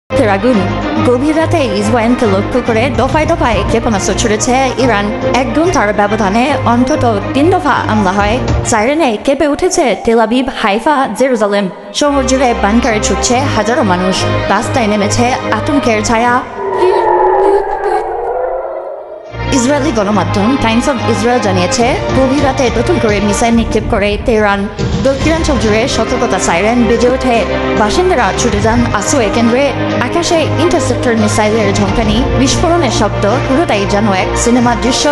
আগুন গভীর রাতে ইসরায়েলকে লক্ষ্য করে দফায় দফায় ক্ষেপণাস্ত্র ছুড়েছে ইরান। 1 ঘন্টার ব্যবধানে অন্তত 3 দফা হামলা হয়। সাইরেনে কেঁপে উঠেছে তেল আবিব, হাইফা, জেরুজালেম। শহর জুড়ে বাংকারে ছুটছে হাজারো মানুষ। রাস্তায় নেমেছে আতঙ্কের ছায়া। ইসরায়েলি গণমাধ্যম টাইমস অফ ইসরায়েল জানিয়েছে, গভীর রাতে নতুন করে মিসাইল নিক্ষেপ করে তেহরান। দক্ষিণাঞ্চল জুড়ে সতর্কতা সাইরেন বেজে ওঠে। বাসিন্দারা ছুটে যান আশ্রয় কেন্দ্রে। আকাশে ইন্টারসেপ্টর মিসাইলের ঝঙ্কানি, বিস্ফোরণের শব্দ, পুরোটাই যেন এক সিনেমার দৃশ্য।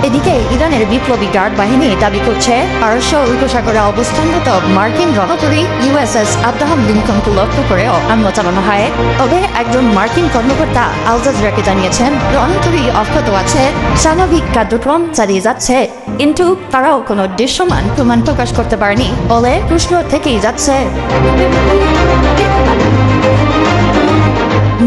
এদিকে ইরানের বিপ্লবী গার্ড বাহিনী দাবি করছে, পারস্য উপসাগরে অবস্থানরত মার্কিন রণতরী ইউএসএস আব্রাহাম লিঙ্কনকে লক্ষ্য করেও হামলা চালানো হয়। তবে একজন মার্কিন কর্মকর্তা আল জাজিরাকে জানিয়েছেন, রণতরী অক্ষত আছে, স্বাভাবিক কার্যক্রম চালিয়ে যাচ্ছে, কিন্তু তারাও কোনো দৃশ্যমান প্রমাণ প্রকাশ করতে পারেনি বলে প্রশ্ন থেকেই যাচ্ছে।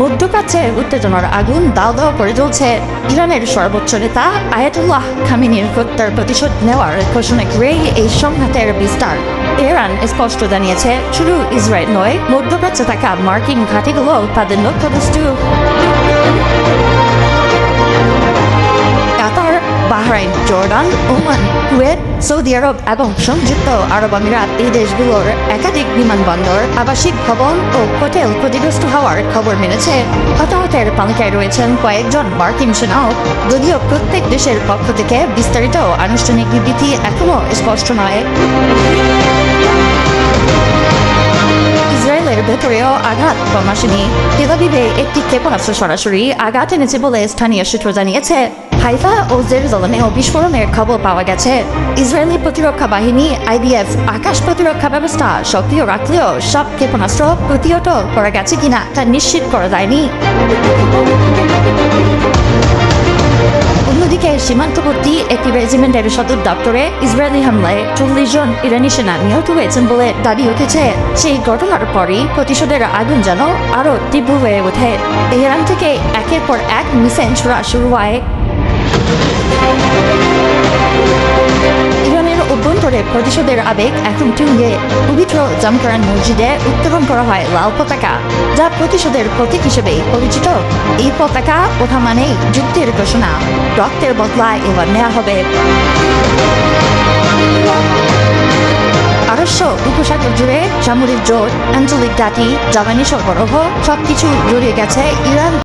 মধ্যপ্রাচ্যে উত্তেজনার আগুন দাও দাও করে জ্বলছে। ইরানের সর্বোচ্চ নেতা আয়াতুল্লাহ খামেনির হত্যার প্রতিশোধ নেওয়ার ঘোষণা করে এই সংঘাতের বিস্তার। ইরান স্পষ্ট জানিয়েছে, শুধু ইসরায়েল নয়, মধ্যপ্রাচ্যে থাকা মার্কিন ঘাঁটিগুলো তাদের লক্ষ্যবস্তু। Qatar, Bahrain, Jordan, Oman, Kuwait, Saudi Arab এবং সংযুক্ত আরব আমিরাত এই দেশগুলোর একাধিক বিমানবন্দর, আবাসিক ভবন ও হোটেল ক্ষতিগ্রস্ত হওয়ার খবর মিলেছে। হতাহতের তালিকায় রয়েছেন কয়েকজন মার্কিন সেনাও। যদিও প্রত্যেক দেশের পক্ষ থেকে বিস্তারিত আনুষ্ঠানিক বিবৃতি এখনও স্পষ্ট নয়। ইসরায়েলের ভেতরেও আঘাত কম আসেনি। তেল আবিবে একটি ক্ষেপণাস্ত্র সরাসরি আঘাত এনেছে বলে স্থানীয় সূত্র জানিয়েছে। হাইফা ও জেরুজালেমেও বিস্ফোরণের খবর পাওয়া গেছে। ইসরায়েলি প্রতিরক্ষা বাহিনী আইডিএফ আকাশ প্রতিরক্ষা ব্যবস্থা সক্রিয় রাখলেও সব ক্ষেপণাস্ত্র প্রতিহত করা গেছে কিনা তা নিশ্চিত করা যায়নি। অন্যদিকে সীমান্তবর্তী একটি রেজিমেন্টের সদর দপ্তরে ইসরায়েলি হামলায় 40 জন ইরানি সেনা নিহত হয়েছেন বলে দাবি উঠেছে। সেই ঘটনার পরই প্রতিশোধের আগুন যেন আরও তীব্র হয়ে ওঠে। তেহরান থেকে একের পর এক মিসাইল ছোড়া শুরু হয়। ইরানের অভ্যন্তরে প্রতিশোধের আবেগ এখন তুঙ্গে। পবিত্র জামকারান মসজিদে উত্তোলন করা হয় লাল পতাকা, যা প্রতিশোধের প্রতীক হিসেবে পরিচিত। এই পতাকা ওঠা মানেই যুদ্ধের ঘোষণা। রক্তের বদলা এবার নেওয়া হবে। পারস্য উপসাগর জুড়ে সামরিক জোট, আঞ্চলিক ঘাঁটি, জ্বালানি সরবরাহ সবকিছু জড়িয়ে গেছে ইরান